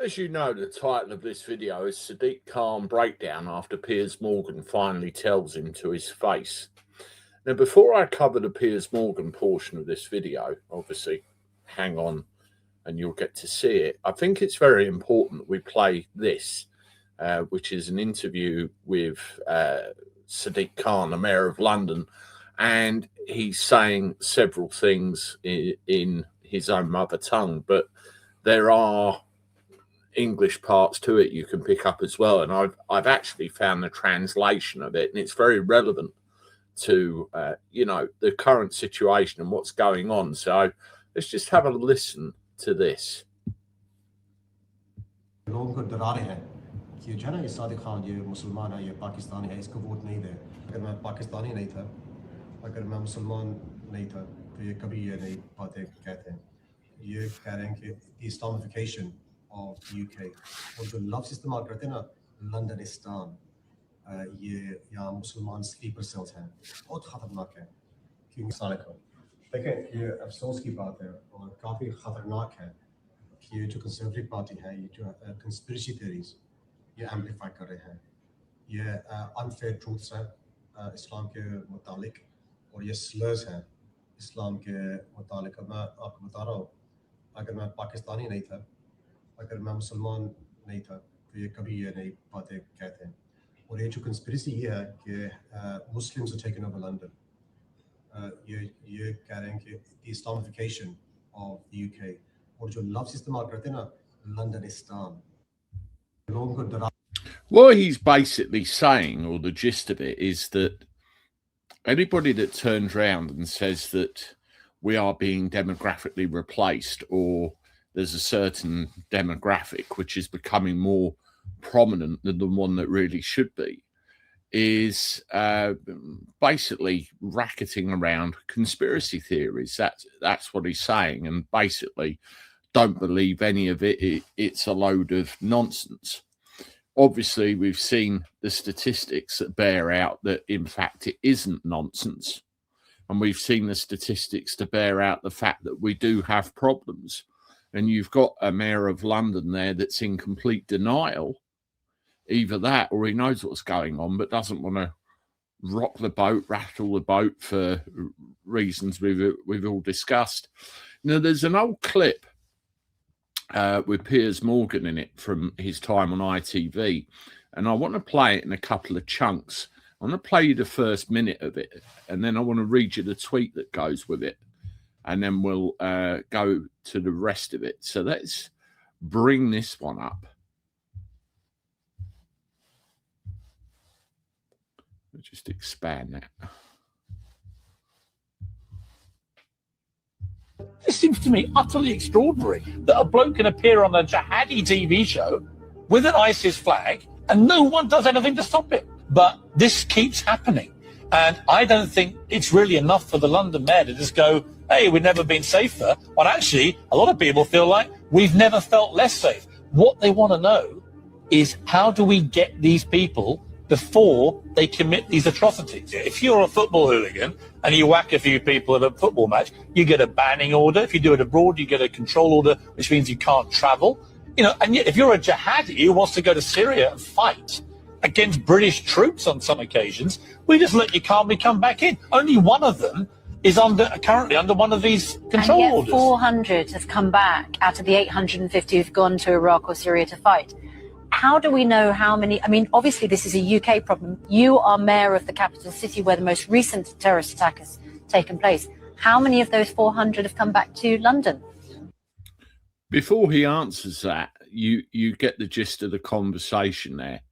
As you know, the title of this video is Sadiq Khan Breakdown after Piers Morgan finally tells him to his face. Now, before I cover the Piers Morgan portion of this video, obviously, hang on and you'll get to see it. I think it's very important we play this, which is an interview with Sadiq Khan, the Mayor of London, and he's saying several things in his own mother tongue, but there are English parts to it you can pick up as well, and I've actually found the translation of it, and it's very relevant to the current situation and what's going on. So let's just have a listen to this. लोगों को डरा रहे हैं कि जो है ना ये सादिक खान ये मुसलमान है ये पाकिस्तानी है इसको वोट नहीं दे। अगर मैं पाकिस्तानी नहीं था, अगर मैं मुसलमान नहीं था तो ये कभी ये नहीं बातें कहते हैं। ये कह रहे हैं कि इस्लामिफिकेशन of the UK और जो लफ्ज़ इस्तेमाल करते हैं ना लंदनिस्तान, ये यहाँ मुसलमान स्लीपर सेल्स हैं, बहुत ख़तरनाक है। क्योंकि देखें ये अफसोस की बात है और काफ़ी ख़तरनाक है कि ये जो कंजर्वेटिव पार्टी है ये जो कंस्पिरेसी थ्योरीज ये एम्पलीफाई कर रहे हैं, ये अनफेयर ट्रूथ्स हैं इस्लाम के मुतालिक और ये स्लर्स हैं इस्लाम के मुतालिक। मैं आपको बता रहा हूँ, अगर मैं पाकिस्तानी नहीं था, अगर मैं मुसलमान नहीं था तो ये कभी ये नहीं बातें कहते हैं। और ये जो कंस्पिरेसी ये है कि Muslims are taking over London, ये कह रहे हैं कि इस्लामिफिकेशन ऑफ द यूके और जो लफ्ज़ इस्तेमाल करते हैं ना लंदनिस्तान, लोगों को डरा। What he's basically saying, or the gist of it, is that anybody that turns around and says that we are being demographically replaced, or there's a certain demographic which is becoming more prominent than the one that really should be, is basically racketing around conspiracy theories. That's what he's saying, and basically don't believe any of it. It's a load of nonsense. Obviously, we've seen the statistics that bear out that, in fact, it isn't nonsense. And we've seen the statistics to bear out the fact that we do have problems. And you've got a mayor of London there that's in complete denial. Either that or he knows what's going on, but doesn't want to rock the boat, rattle the boat for reasons we've all discussed. Now, there's an old clip with Piers Morgan in it from his time on ITV, and I want to play it in a couple of chunks. I want to play you the first minute of it, and then I want to read you the tweet that goes with it, and then we'll go to the rest of it. So let's bring this one up. We'll just expand that. It seems to me utterly extraordinary that a bloke can appear on a jihadi TV show with an ISIS flag and no one does anything to stop it. But this keeps happening. And I don't think it's really enough for the London mayor to just go, hey, we've never been safer. But actually, a lot of people feel like we've never felt less safe. What they want to know is how do we get these people before they commit these atrocities? If you're a football hooligan and you whack a few people at a football match, you get a banning order. If you do it abroad, you get a control order, which means you can't travel. And yet if you're a jihadi who wants to go to Syria and fight against British troops on some occasions, we just let you calmly come back in. Only one of them is currently under one of these control and yet orders. 400 have come back out of the 850 who've gone to Iraq or Syria to fight. How do we know how many? I mean, obviously, this is a UK problem. You are mayor of the capital city where the most recent terrorist attack has taken place. How many of those 400 have come back to London? Before he answers that, you get the gist of the conversation there.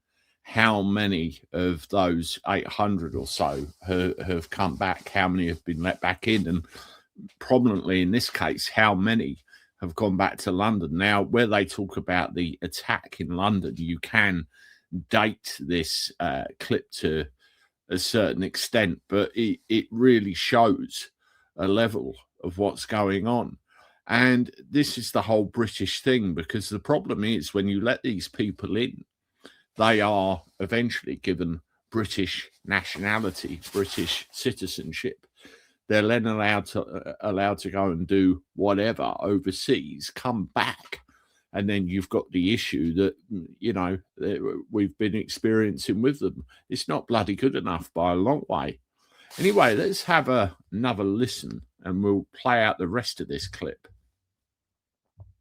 How many of those 800 or so have come back? How many have been let back in? And prominently in this case, how many have gone back to London? Now, where they talk about the attack in London, you can date this clip to a certain extent, but it really shows a level of what's going on. And this is the whole British thing, because the problem is when you let these people in, they are eventually given British nationality, British citizenship. They're then allowed to go and do whatever overseas, come back, And then you've got the issue that, you know, we've been experiencing with them. It's not bloody good enough by a long way. Anyway, let's have another listen and we'll play out the rest of this clip.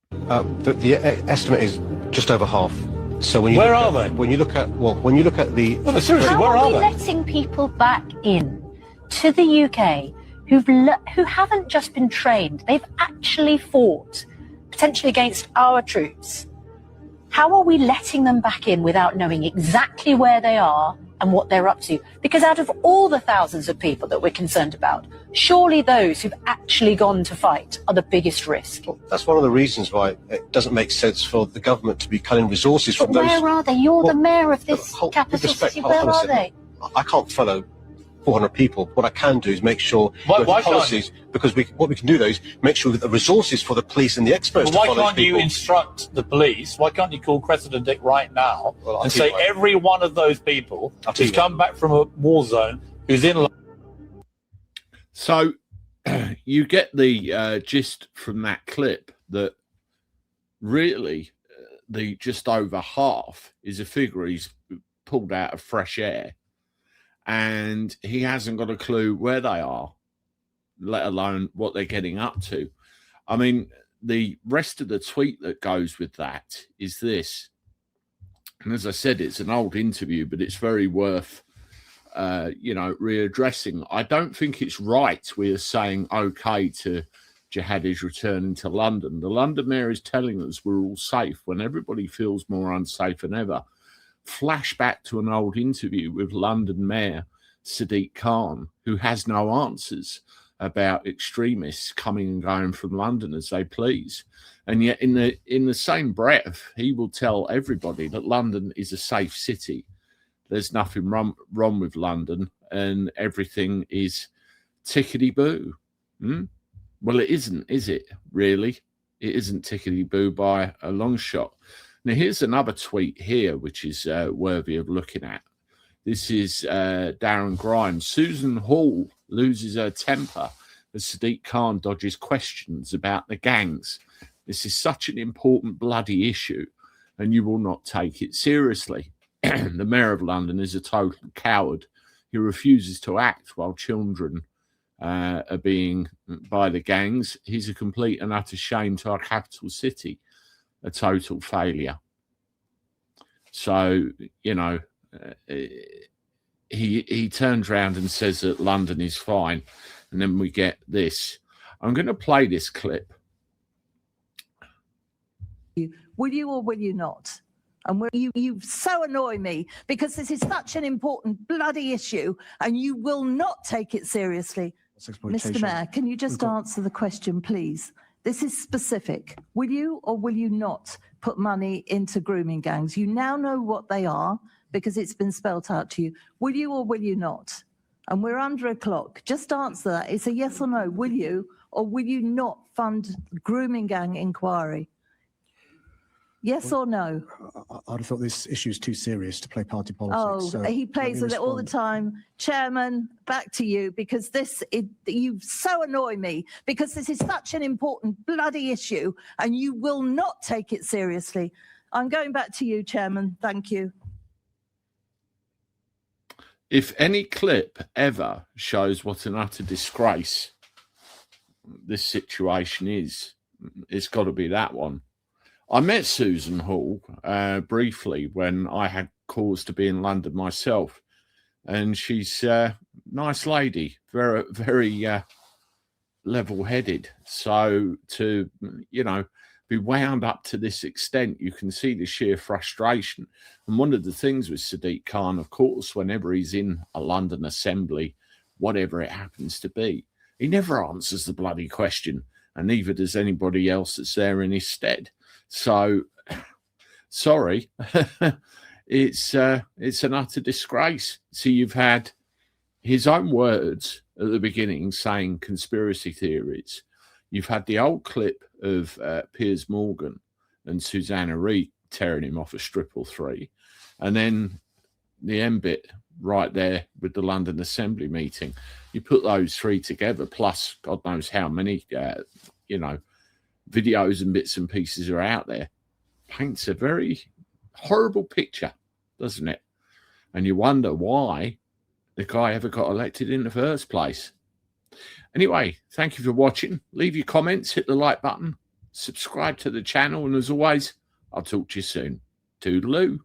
The estimate is just over half. So when you Where are they? When you look at the No, seriously, How where are are we they? letting people back in to the UK who haven't just been trained, they've actually fought potentially against our troops? How are we letting them back in without knowing exactly where they are and what they're up to? Because out of all the thousands of people that we're concerned about, surely those who've actually gone to fight are the biggest risk. Well, that's one of the reasons why it doesn't make sense for the government to be cutting resources But from those. where are they? You're the mayor of this with capital respect, city. hold Where on a are second. they? I can't follow 400 people. What I can do is make sure Why with can't policies, because what we can do though is make sure that the resources for the police and the experts Well, why to follow can't you people. instruct the police? Why can't you call Cressida Dick right now Well, I'll and tell say you what. every one of those people I'll tell who's you what. come back from a war zone, who's in... So you get the gist from that clip that really the just over half is a figure he's pulled out of fresh air, and he hasn't got a clue where they are, let alone what they're getting up to. I mean, the rest of the tweet that goes with that is this. And as I said, it's an old interview, but it's very worth, readdressing. I don't think it's right we are saying okay to jihadis returning to London. The London mayor is telling us we're all safe when everybody feels more unsafe than ever. Flashback to an old interview with London Mayor Sadiq Khan, who has no answers about extremists coming and going from London as they please. And yet in the same breath, he will tell everybody that London is a safe city. There's nothing wrong with London and everything is tickety-boo. Well, it isn't, is it, really? It isn't tickety-boo by a long shot. Now, here's another tweet here, which is worthy of looking at. This is Darren Grimes. Susan Hall loses her temper as Sadiq Khan dodges questions about the gangs. This is such an important bloody issue, and you will not take it seriously. The Mayor of London is a total coward. He refuses to act while children are being by the gangs. He's a complete and utter shame to our capital city. A total failure. So, he turns around and says that London is fine, and then we get this. I'm going to play this clip. Will you or will you not? And you so annoy me because this is such an important bloody issue and you will not take it seriously. Mr. Mayor, can you just answer the question, please? This is specific. Will you or will you not put money into grooming gangs? You now know what they are because it's been spelt out to you. Will you or will you not? And we're under a clock. Just answer that. It's a yes or no. Will you or will you not fund grooming gang inquiry? Yes or no? I'd have thought this issue is too serious to play party Oh, politics. So he plays with it all the time. Chairman, back to you, because you so annoy me, because this is such an important bloody issue and you will not take it seriously. I'm going back to you, Chairman. Thank you. If any clip ever shows what an utter disgrace this situation is, it's got to be that one. I met Susan Hall briefly when I had cause to be in London myself, and she's a nice lady, very, very level-headed. So to, be wound up to this extent, you can see the sheer frustration. And one of the things with Sadiq Khan, of course, whenever he's in a London assembly, whatever it happens to be, he never answers the bloody question, and neither does anybody else that's there in his stead. So, sorry, it's an utter disgrace. So you've had his own words at the beginning saying conspiracy theories. You've had the old clip of Piers Morgan and Susanna Reid tearing him off a Stripple 3. And then the end bit right there with the London Assembly meeting. You put those three together, plus God knows how many, videos and bits and pieces are out there. paints a very horrible picture, doesn't it? And you wonder why the guy ever got elected in the first place. Anyway, thank you for watching. Leave your comments, hit the like button, subscribe to the channel, and as always, I'll talk to you soon. Toodaloo.